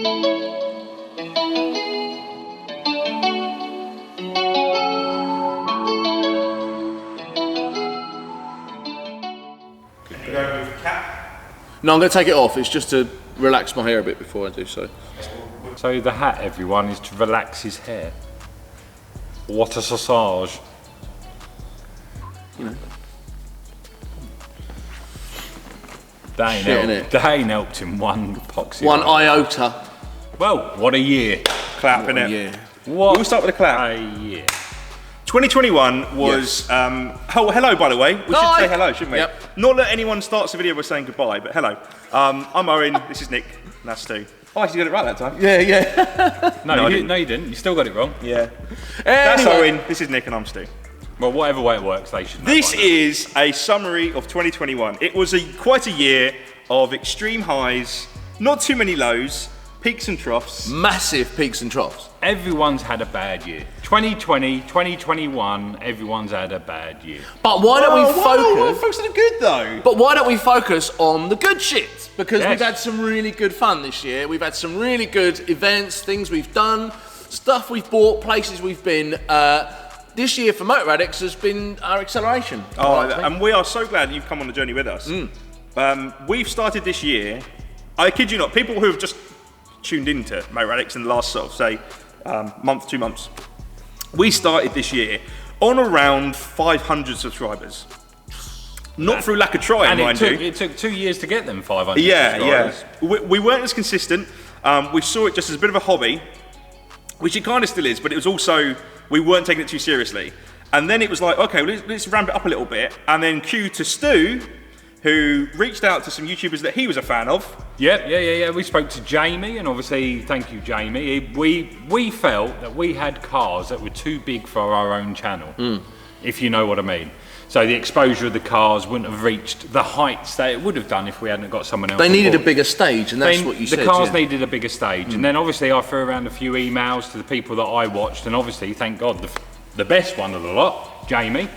No, I'm going to take it off. It's just to relax my hair a bit before I do so. So the hat, everyone, is to relax his hair. What a sausage. You know. That ain't helped him one epoxy. One iota. Well, what a year. Clap, innit? Yeah. What We'll start with a clap. a year. 2021 was, oh, hello, by the way. We should say hello, shouldn't we? Yep. Not that anyone starts a video by saying goodbye, but hello. I'm Owen, this is Nick, and that's Stu. Oh, I actually got it right that time. Yeah. No, you didn't. You still got it wrong. Yeah. That's Owen, this is Nick, and I'm Stu. Well, whatever way it works, they should know. This is a summary of 2021. It was quite a year of extreme highs, not too many lows, peaks and troughs. Massive peaks and troughs. Everyone's had a bad year. 2020, 2021, everyone's had a bad year. But why don't we focus? Folks are good though. But why don't we focus on the good shit? Because Yes. we've had some really good fun this year. We've had some really good events, things we've done, stuff we've bought, places we've been. This year for Motor Addicts has been our acceleration. And we are so glad you've come on the journey with us. We've started this year, I kid you not, people who have just tuned into Motor Addicts in the last sort of say month, 2 months. We started this year on around 500 subscribers. Not through lack of trying, mind you. It took 2 years to get them 500 Yeah. subscribers. We weren't as consistent. We saw it just as a bit of a hobby, which it kind of still is, but it was also, we weren't taking it too seriously. And then it was like, okay, let's ramp it up a little bit. And then cue to Stu, who reached out to some YouTubers that he was a fan of. Yeah. We spoke to Jamie, and obviously, thank you, Jamie. We felt that we had cars that were too big for our own channel, if you know what I mean. So the exposure of the cars wouldn't have reached the heights that it would have done if we hadn't got someone else. They on needed a board. bigger stage, and that's what you said. The cars needed a bigger stage, and then obviously I threw around a few emails to the people that I watched, and obviously, thank God, the best one of the lot, Jamie,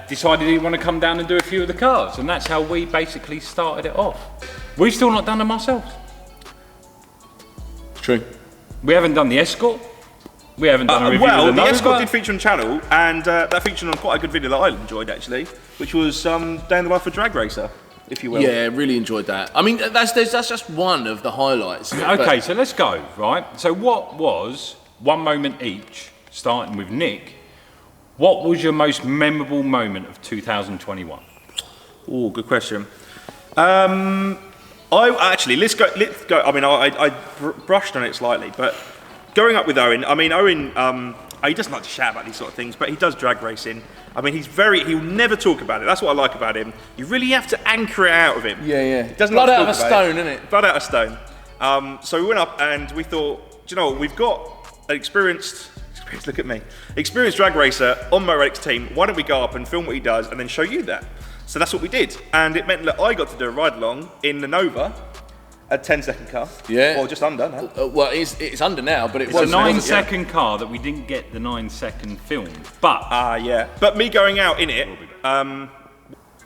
decided he'd want to come down and do a few of the cars, and that's how we basically started it off. We've still not done them ourselves. True. We haven't done the Escort. We haven't done a review Well, of the the Escort Nova. did feature on channel, and that featured on quite a good video that I enjoyed actually, which was Day in the Life of a Drag Racer, if you will. Yeah, really enjoyed that. I mean, that's just one of the highlights. Okay, so let's go, right? So what was, one moment each, starting with Nick, what was your most memorable moment of 2021? Oh, good question. Let's go. I mean, I brushed on it slightly, but growing up with Owen, he doesn't like to shout about these sort of things, but he does drag racing. I mean, he'll never talk about it. That's what I like about him. You really have to anchor it out of him. Yeah. He doesn't Blood like to out of a talk about stone, isn't it? Blood out of stone. So we went up and we thought, do you know what? We've got an experienced drag racer on Motor Addicts team. Why don't we go up and film what he does and then show you that? So that's what we did. And it meant that I got to do a ride along in the Nova, a 10-second car. Yeah. Or just under now. Well, it's under now, but it It's was a 9-second car that we didn't get the 9-second film, but Yeah. But me going out in it,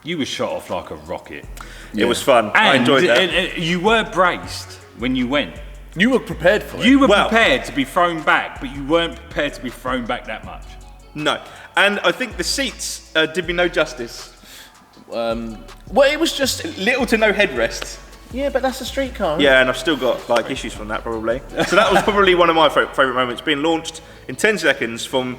you were shot off like a rocket. it was fun. And I enjoyed that. and you were braced when you went. You were prepared for it. You were Well- prepared to be thrown back, but you weren't prepared to be thrown back that much. No. And I think the seats did me no justice. Well, it was just Little to no headrest. Yeah, but that's a street car. Isn't Yeah, and I've still got issues from that probably. So that was probably one of my favourite moments, being launched in 10 seconds from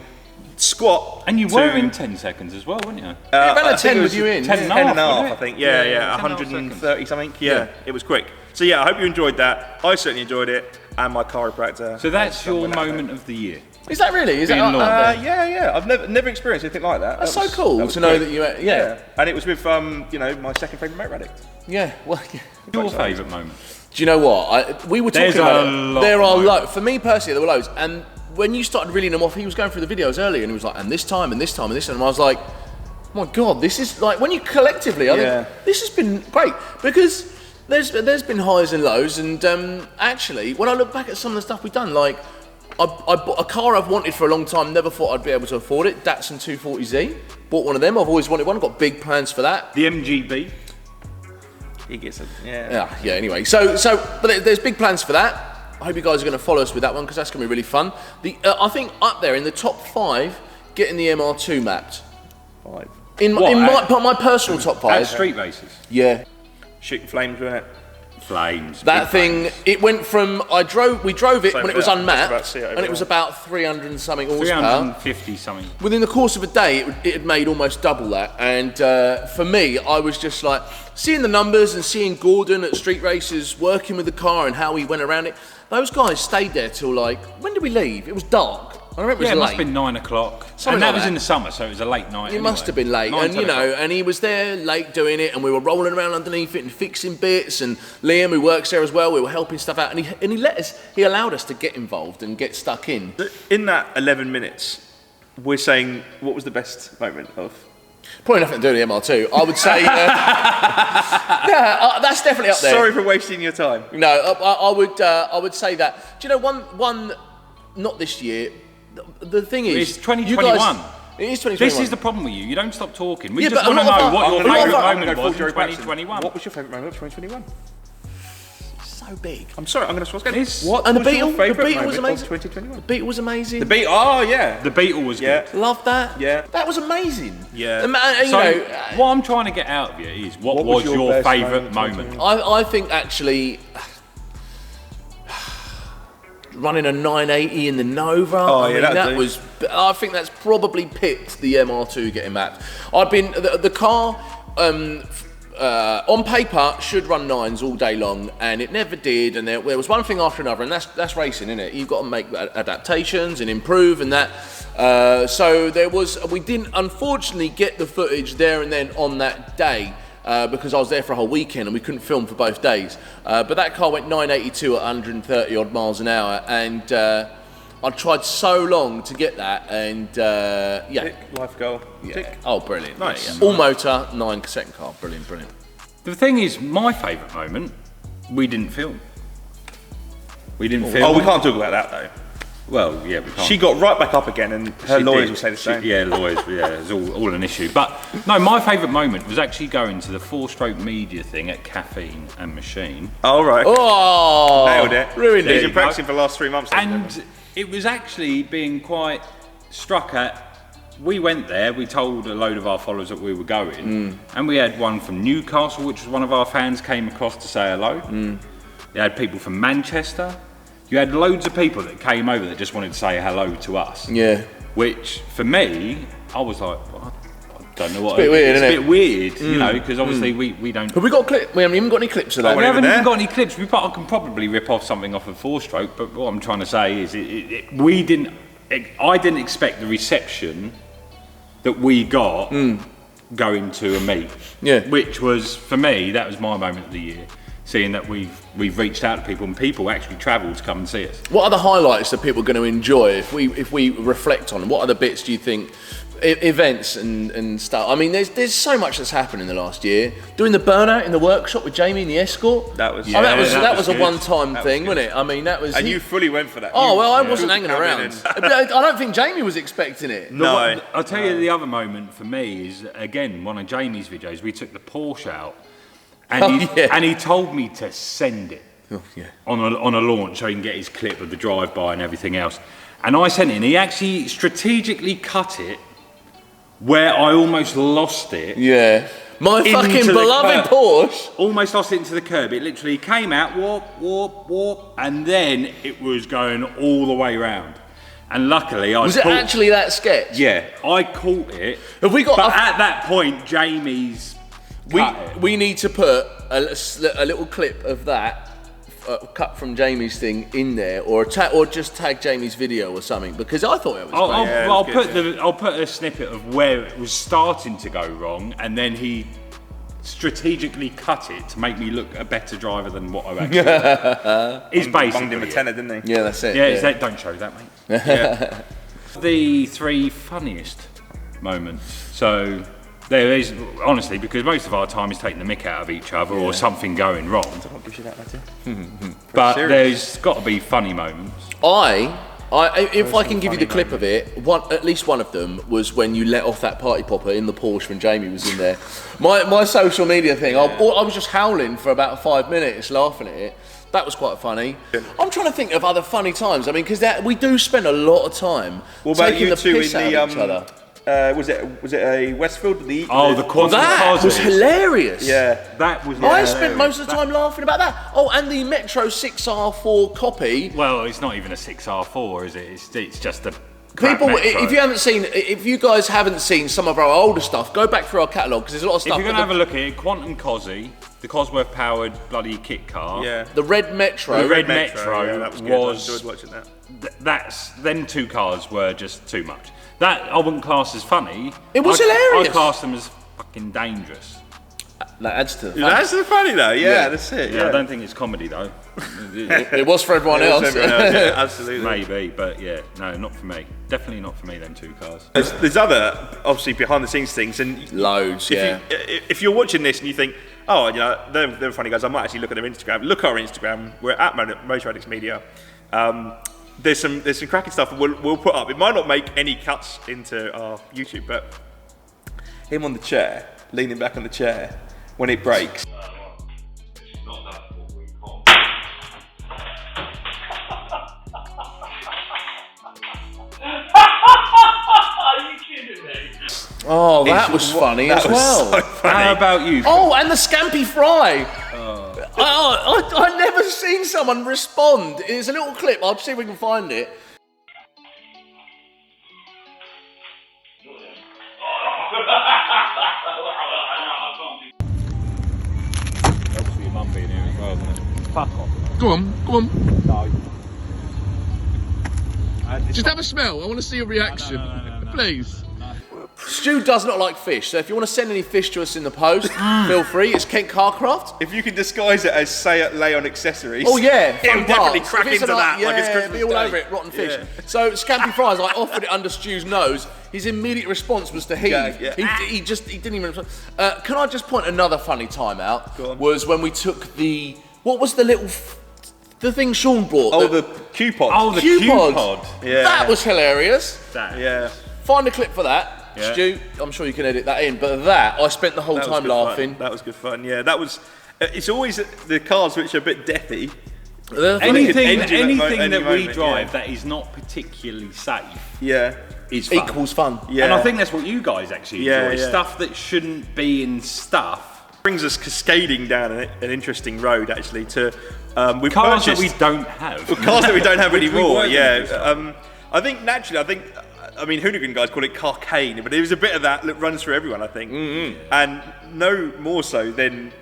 squat. And you to, were in 10 seconds as well, weren't you? it? About I a think 10 it with was you in. 10 yeah. and a 10 and a half, half, wasn't I it? think. Yeah, Yeah, 10 and a half 130 something. Yeah, it was quick. So yeah, I hope you enjoyed that. I certainly enjoyed it, and my chiropractor. So that's your moment of the year. Is that really? Is that Being launched. Yeah. I've never experienced anything like that. That's That so cool was to know quick. that you. Yeah. And it was with my second favourite Motor Addict. Yeah. Well. Yeah. Your favourite moment? Do you know what? We were There's talking about a it. lot There are of loads. For me personally, there were loads. And when you started reeling them off, he was going through the videos earlier, and he was like, and this time, and this time, and this time. And I was like, oh my God, this is like, when you collectively, I think this has been great. Because there's been highs and lows. And actually, when I look back at some of the stuff we've done, like, I bought a car I've wanted for a long time, never thought I'd be able to afford it. Datsun 240Z. Bought one of them. I've always wanted one. Got big plans for that. The MGB. He gets it. Yeah. Anyway, so, but there's big plans for that. I hope you guys are going to follow us with that one because that's going to be really fun. I think up there in the top 5, getting the MR2 mapped. 5. In my personal top 5. At street races. Yeah. Shooting flames, wasn't it? Flames. That thing, flames. it went from, we drove it when it was unmapped, and it was about 300 and something horsepower. 350 something. Within the course of a day, it had made almost double that. And for me, I was just like, seeing the numbers and seeing Gordon at street races, working with the car and how he went around it, those guys stayed there till like, when did we leave? It was dark. I remember it was late. It must have been 9 o'clock. Something and that like was that. in the summer, so it was a late night. It must have been late, and and he was there late doing it, and we were rolling around underneath it and fixing bits. And Liam, who works there as well, we were helping stuff out, and he allowed us to get involved and get stuck in. In that 11 minutes, we're saying what was the best moment of? Probably nothing to do with the MR2. I would say, that's definitely up there. Sorry for wasting your time. No, I would say that. Do you know one? Not this year. The thing is, it's 2021. It is 2021. This is the problem with you. You don't stop talking. We Yeah, just but want to a lot know of what our- your a lot of favourite our- moment I'm was gonna in go full Joe Braxton. 2021. What was your favourite moment of 2021? So big. I'm sorry, I'm going to ask again. It's- What And the was your Beetle favourite was moment amazing. of 2021? The Beetle was amazing. The Beetle, oh yeah. The Beetle was Yeah. good. Loved that. Yeah. That was amazing. Yeah. You So, know, what I'm trying to get out of you is what was your best favourite moment? moment? I think actually running a 980 in the Nova. Oh, I yeah, mean, that'd that do. was. I think that's probably picked the MR2 getting mapped. I've been the car. On paper, should run 9s all day long, and it never did. And there was one thing after another, and that's racing, isn't it? You've got to make adaptations and improve, and that. So we didn't unfortunately get the footage there and then on that day because I was there for a whole weekend and we couldn't film for both days. But that car went 982 at 130 odd miles an hour, and I tried so long to get that, and yeah. Tick, life goal. Yeah. Tick. Oh, brilliant. Nice. Yeah. All motor, 9-second car. Brilliant, brilliant. The thing is, my favourite moment, we didn't film. We didn't film. Oh, we can't talk about that though. Well, yeah, we can't. She got right back up again, and her She lawyers did. will say the same. Yeah, lawyers, yeah, it's all an issue. But no, my favourite moment was actually going to the 4-stroke media thing at Caffeine and Machine. All right. Oh, Nailed it. Ruined He's it. been practicing for the last 3 months. And it was actually being quite struck at. We went there, we told a load of our followers that we were going, and we had one from Newcastle, which was one of our fans, came across to say hello. You had people from Manchester. You had loads of people that came over that just wanted to say hello to us. Yeah. Which, for me, I was like, well, I don't know what. It's a bit weird, isn't it? It's a bit weird, you know, because obviously we don't. Have we got a clip? We haven't even got any clips of that. We haven't there. even got any clips. I can probably rip off something off of 4-stroke, but what I'm trying to say is, I didn't expect the reception that we got going to a meet. Yeah. Which was, for me, that was my moment of the year. Seeing that we've reached out to people and people actually travel to come and see us. What are the highlights that people are going to enjoy if we reflect on them? What are the bits do you think? Events and stuff. I mean, there's so much that's happened in the last year. Doing the burnout in the workshop with Jamie and the escort. That was- that that was was a good. one-time That thing, was wasn't it? I mean, that was. And you fully went for that. Oh You- well, I yeah. wasn't hanging Come in around. and- I don't think Jamie was expecting it. No. I'll tell you the other moment for me is, again, one of Jamie's videos. We took the Porsche out, and and he told me to send it on a launch so he can get his clip of the drive-by and everything else. And I sent it, and he actually strategically cut it where I almost lost it. Yeah. My Into fucking the beloved curb. Porsche. Almost lost it into the curb. It literally came out, warp, warp, warp, and then it was going all the way round. And luckily, Was it actually that sketch? Yeah, I caught it. Have we got? But at that point, Jamie's cut it. We need to put a little clip of that cut from Jamie's thing in there, or just tag Jamie's video or something, because I thought it was great. Yeah, it was good, I'll put a snippet of where it was starting to go wrong, and then he strategically cut it to make me look a better driver than what I actually was. It's Bunged basically him a it. tenner, didn't he? Yeah, that's it. Yeah, is that, don't show that, mate. Yeah. The 3 funniest moments. So there is, honestly, because most of our time is taking the mick out of each other or something going wrong. What gives you that idea? But serious. there's got to be funny moments. If I can give you the funny clip of it, at least one of them was when you let off that party popper in the Porsche when Jamie was in there. My social media thing, I was just howling for about 5 minutes, laughing at it. That was quite funny. I'm trying to think of other funny times. I mean, because we do spend a lot of time taking the piss out of each other. Was it a Westfield? The that was hilarious. Yeah, that was. I spent most of the time laughing about that. Oh, and the Metro 6R4 copy. Well, it's not even a 6R4, is it? It's just a. People, if you guys haven't seen some of our older stuff, go back through our catalogue because there's a lot of stuff. If you're going to have a look at it, Quantum Cosy, the Cosworth powered bloody kit car. Yeah. The Red Metro. The Red Metro yeah, that was good. I enjoyed watching that. Them two cars were just too much. That I wouldn't class as funny. It was hilarious. I class them as fucking dangerous. That adds to the fun. That's the funny though. Yeah, that's it. Yeah, I don't think it's comedy though. It was for everyone else. Yeah, absolutely. Maybe, but yeah, no, not for me. Definitely not for me. Them two cars. There's other obviously behind the scenes things and loads. If you're watching this and you think, oh, you know, they're funny guys, I might actually look at their Instagram. Look at our Instagram. We're at Motor Addicts Media. There's some cracking stuff we'll put up. It might not make any cuts into our YouTube, but him on the chair, leaning back on the chair when it breaks. Oh, that was funny as well. So funny. How about you? Oh, and the Scampi Fry. I never seen someone respond. It's a little clip. I'll see if we can find it. Obviously, your mum being here as well, isn't it? Fuck off. Go on, go on. No. Just have a smell. I want to see your reaction. Please. Stu does not like fish, so if you want to send any fish to us in the post, feel free. It's Kent Carcraft. If you can disguise it as Say Lay on accessories. Oh yeah, it'll definitely parts. crack If it's into that like it's yeah, Christmas be all Day. over it, rotten fish. Yeah. So Scampi Fries, I offered it under Stu's nose. His immediate response was to heave. Yeah. He didn't even respond. Can I just point another funny time out? Go on. Was when we took what was the little the thing Sean brought? Oh, the Q-pod. Oh, the Q-pod. Q-pod. Yeah. That was hilarious. Yeah. Find a clip for that. Yeah. Stu, I'm sure you can edit that in, but I spent the whole That was time good laughing. fun. That was good fun. Yeah, that was. It's always the cars which are a bit deathy. Anything Engine that we moment, drive yeah. that is not particularly safe Yeah. is fun. Equals fun. Yeah. And I think that's what you guys actually Yeah, enjoy. yeah. Stuff that shouldn't be in stuff. Brings us cascading down an interesting road actually to we've Cars that purchased we don't have. cars that we don't have Which we anymore. were gonna do stuff. Yeah. I think naturally. I mean, hooligan guys call it carcane, but there was a bit of that runs through everyone, I think. And no more so than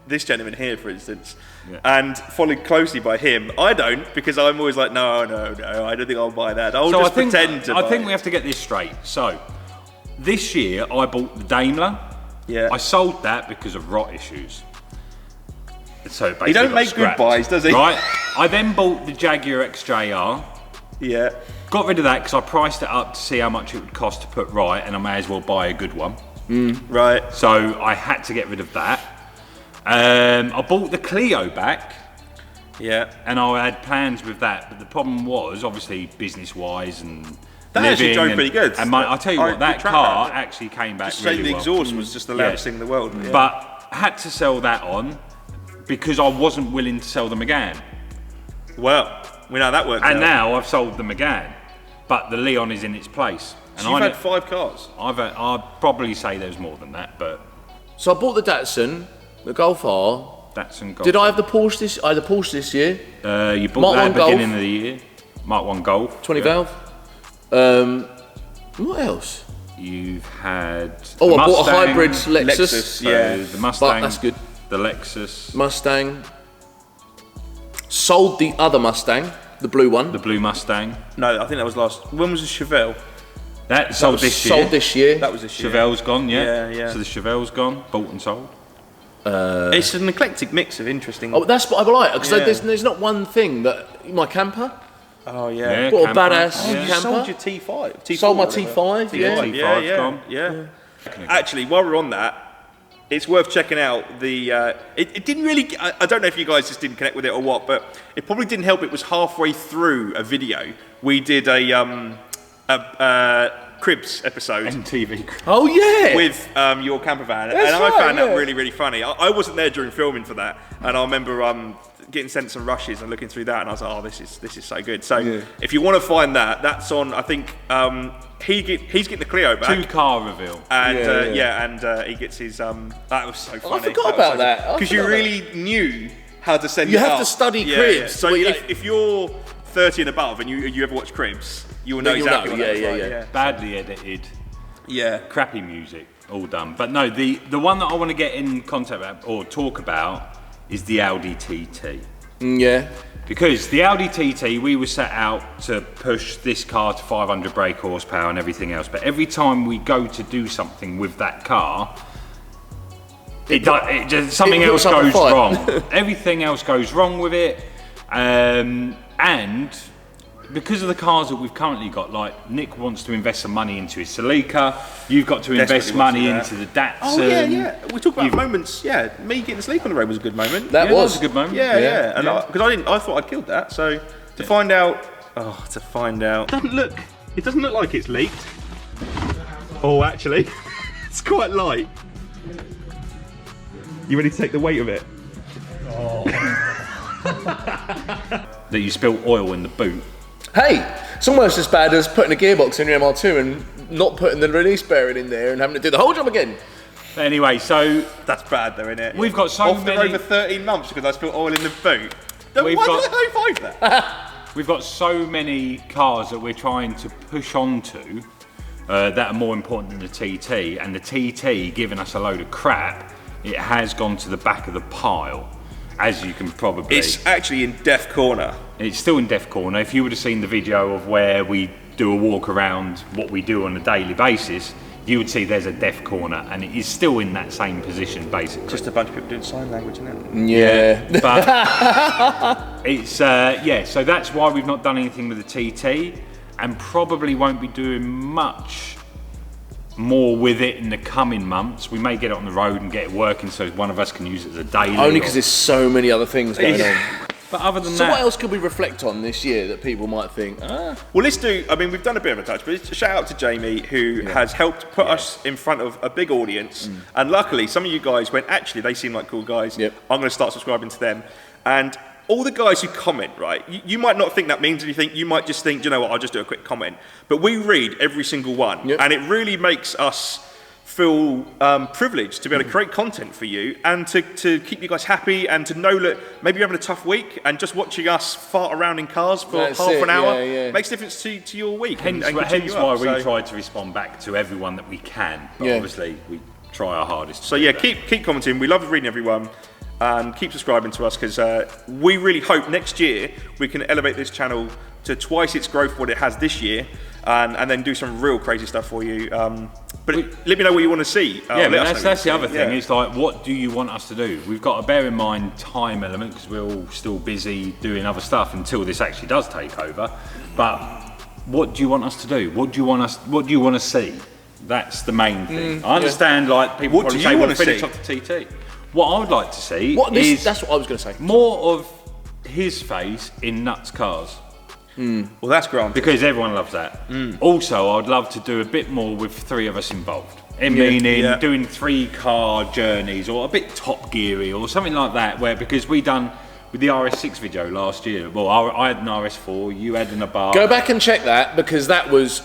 this gentleman here, for instance. Yeah. And followed closely by him. I don't, because I'm always like, no, I don't think I'll buy that. I'll just pretend to buy I think it. we have to get this straight. So, this year I bought the Daimler. Yeah. I sold that because of rot issues. So it He don't basically got make good scrapped, buys, does he? Right. I then bought the Jaguar XJR. Yeah. Got rid of that because I priced it up to see how much it would cost to put right, and I may as well buy a good one. Right. So I had to get rid of that. I bought the Clio back, Yeah. and I had plans with that, but the problem was obviously business-wise and That actually living drove and- pretty good. And I'll tell you what, that good track car record. actually came back Just saying really the well. exhaust was just the loudest thing in the world. Yeah. But I had to sell that on because I wasn't willing to sell the Megane. Well, we know how that worked. And out. now I've sold the Megane, but the Leon is in its place. And So you've had 5 cars. I'd probably say there's more than that, but So I bought the Datsun, the Golf R. that's in Golf. Did I have the Porsche this? I had the Porsche this year, You bought Mark that 1 at the beginning Golf. of the year. Mark 1 Golf. 20 yeah. valve. What else? You've had. Oh, the I bought a Mustang, hybrid Lexus. So Yeah. the Mustang. that's good. The Lexus. Mustang. Sold the other Mustang, the blue one. The blue Mustang. No, I think that was last. When was the Chevelle? That sold this year. Sold this year. That was this year. Chevelle's gone, yeah. Yeah. So the Chevelle's gone, bought and sold. It's an eclectic mix of interesting. Oh, that's what I like. Because Yeah. there's not one thing that my camper. Oh Yeah, What a camper. badass You camper. sold your T5. T4 Sold my whatever. T5. Yeah. T5. Yeah, gone. yeah. Actually, while we're on that, it's worth checking out the. It didn't really. I don't know if you guys just didn't connect with it or what, but it probably didn't help. It was halfway through a video. We did a Cribs episode MTV. Oh yeah. with your camper van, That's and I right, found yeah. that really, really funny. I wasn't there during filming for that, and I remember getting sent some rushes and looking through that, and I was like, oh, this is so good. So if you want to find that, that's on. I think he's getting the Clio back. 2-car reveal. And he gets his. That was so funny. I forgot about that because you really knew how to send. You have to study cribs. Yeah. So if you're 30 and above and you ever watch cribs, you will know exactly what that's like. Badly edited. Yeah. Crappy music, all done. But no, the one that I want to get in contact about or talk about is the Audi TT. Yeah. Because the Audi TT, we were set out to push this car to 500 brake horsepower and everything else. But every time we go to do something with that car, something else goes wrong. Everything else goes wrong with it. And because of the cars that we've currently got, like Nick wants to invest some money into his Celica, you've got to invest money into the Datsun. Oh yeah. We talk about moments. Yeah, me getting to sleep on the road was a good moment. That was a good moment. Yeah. And because I thought I killed that. So to find out, it doesn't look like it's leaked. Oh, actually, it's quite light. You ready to take the weight of it? Oh. That you spilt oil in the boot. Hey, it's almost as bad as putting a gearbox in your MR2 and not putting the release bearing in there and having to do the whole job again. But anyway, so that's bad though, isn't it? We've got so many over 13 months because I spilled oil in the boot. Why did I find that? We've got so many cars that we're trying to push onto that are more important than the TT, and the TT giving us a load of crap. It has gone to the back of the pile, as you can probably. It's actually in death corner. It's still in death corner. If you would have seen the video of where we do a walk around what we do on a daily basis, you would see there's a death corner, and it is still in that same position basically. Just a bunch of people doing sign language, isn't it? Yeah. But it's so that's why we've not done anything with the TT, and probably won't be doing much more with it in the coming months. We may get it on the road and get it working so one of us can use it as a daily. Only because there's so many other things going on. But other than that... So what else could we reflect on this year that people might think, Well, let's do... I mean, we've done a bit of a touch, but shout out to Jamie, who has helped put us in front of a big audience. And luckily, some of you guys went, actually, they seem like cool guys. I'm going to start subscribing to them. And all the guys who comment, right, you might not think that means anything. You might just think, you know what, I'll just do a quick comment. But we read every single one. And it really makes us feel privileged to be able to create content for you and to keep you guys happy and to know that maybe you're having a tough week and just watching us fart around in cars for half an hour makes a difference to your week. Hence why we try to respond back to everyone that we can. But obviously, we try our hardest. So keep commenting. We love reading everyone. And keep subscribing to us because we really hope next year we can elevate this channel to twice its growth what it has this year and then do some real crazy stuff for you. But let me know what you want to see. That's the other thing. It's like, what do you want us to do? We've got to bear in mind time element because we're all still busy doing other stuff until this actually does take over. But what do you want us to do? What do you want to see? That's the main thing. I understand like people probably say we'll finish off the TT. What I would like to see is that's what I was going to say. More of his face in Nuts cars. Well, that's granted. Because everyone loves that. Also, I'd love to do a bit more with 3 of us involved. Meaning doing 3-car journeys or a bit Top Geary or something like that. Because we done with the RS6 video last year. Well, I had an RS4, you had an Abarth. Go back and check that because that was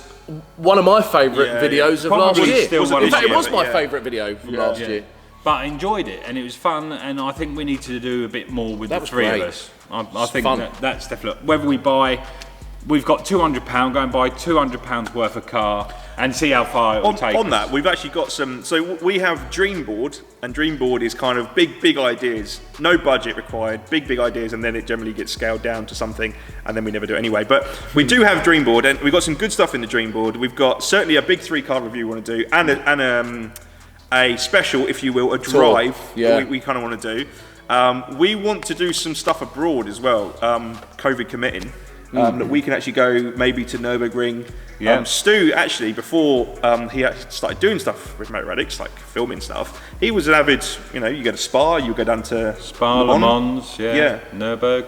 one of my favourite videos of last year. In fact, it was my favourite video from last year. But I enjoyed it and it was fun, and I think we need to do a bit more with the 3 of us. I think that's definitely whether we've got £200, go and buy £200 worth of car and see how far it will take us. On that, we've actually got some. So we have Dreamboard, and Dreamboard is kind of big ideas, no budget required, big ideas, and then it generally gets scaled down to something, and then we never do it anyway. But we do have Dreamboard, and we've got some good stuff in the Dreamboard. We've got certainly a big 3-car review we want to do, and a special, if you will, a drive we kind of want to do. We want to do some stuff abroad as well, COVID committing, that we can actually go maybe to Nürburgring. Stu, actually, before he actually started doing stuff with Motor Addicts, like filming stuff, he was an avid, you go to Spa, you go down to Le Mans, Nürburgring,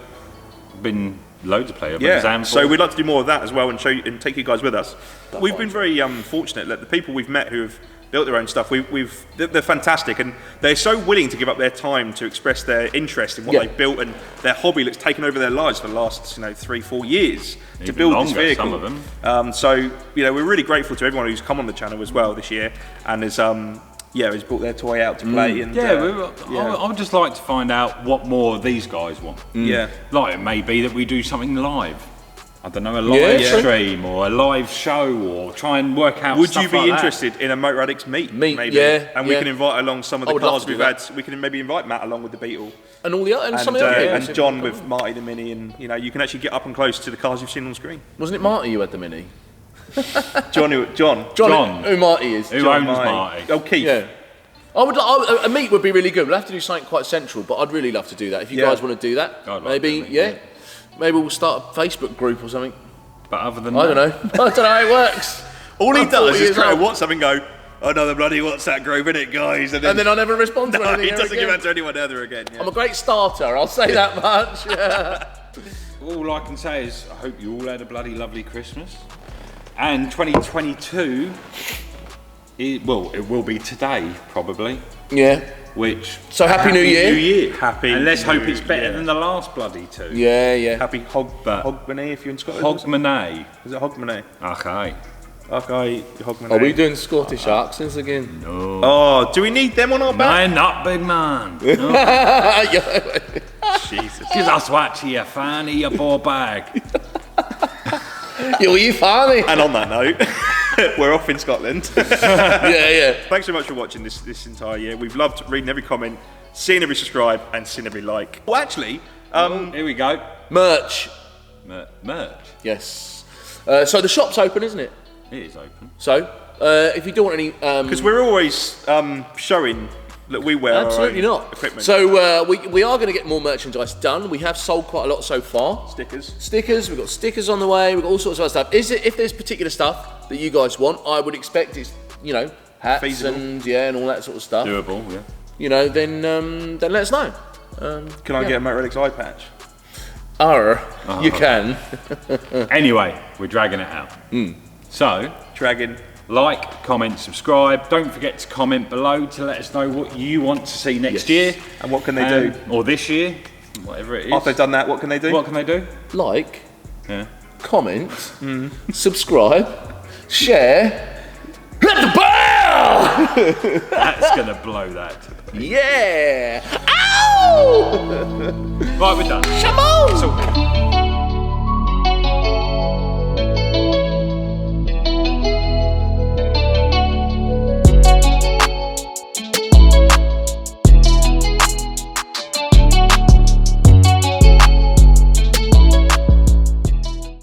been loads of players. So we'd like to do more of that as well and show you and take you guys with us. We've been very fortunate that the people we've met who have built their own stuff. They're fantastic, and they're so willing to give up their time to express their interest in what they've built and their hobby that's taken over their lives for the last 3-4 years to build longer, this vehicle. some of them. So we're really grateful to everyone who's come on the channel as well this year and has brought their toy out to play. And I would just like to find out what more of these guys want. Yeah, Like it may be that we do something live. I don't know, a live stream or a live show, or try and work out. Would stuff you be like interested in a Motor Addicts meet? Maybe. Yeah, and we can invite along some of the would love cars to do we've had. We can maybe invite Matt along with the Beetle and all the and some of the other and John with Marty the Mini, and you can actually get up and close to the cars you've seen on screen. Wasn't it Marty who had the Mini? John. Who Marty is? Who owns Marty? Oh, Keith. Yeah. A meet would be really good. We'll have to do something quite central, but I'd really love to do that. If you guys want to do that, I'd like maybe, to, yeah. Maybe we'll start a Facebook group or something. But other than I don't know. I don't know how it works. All he does is create a old. WhatsApp and go, another bloody WhatsApp group, innit, guys? And then I never respond to anything. he doesn't again. give that to anyone ever again. Yeah. I'm a great starter, I'll say that much. Yeah. All I can say is I hope you all had a bloody lovely Christmas. And 2022, it will be today probably. Yeah. Which So happy New Year. New Year. Happy. And let's hope it's New better Year. than the last bloody two. Yeah. Happy Hogmanay if you're in Scotland. Hogmanay. Is it Hogmanay? Okay. Okay, Hogmanay. Are we doing Scottish accents again? No. Oh, do we need them on our back? No, not big man. No. Jesus. Because that's what you fan of your ball bag. You funny. And on that note, we're off in Scotland. Yeah. Thanks so much for watching this entire year. We've loved reading every comment, seeing every subscribe, and seeing every like. Well, actually, Here we go. Merch. Merch. Yes. So the shop's open, isn't it? It is open. So if you do want any, because we're always showing that we wear absolutely our own not. equipment. So we are going to get more merchandise done. We have sold quite a lot so far. Stickers. We've got stickers on the way. We've got all sorts of other stuff. If there's particular stuff that you guys want, I would expect it's hats feasible. and all that sort of stuff. Doable, yeah. Then let us know. Can I get a Motor Addicts eye patch? You can. Anyway, we're dragging it out. So, Dragon. like, comment, subscribe. Don't forget to comment below to let us know what you want to see next year. And what can they do? Or this year, whatever it is. After they've done that, what can they do? What can they do? Like, Yeah. comment, subscribe, share, hit the bell! That's going to blow that. Yeah! Ow! Right, we're done. Come on! It's all good.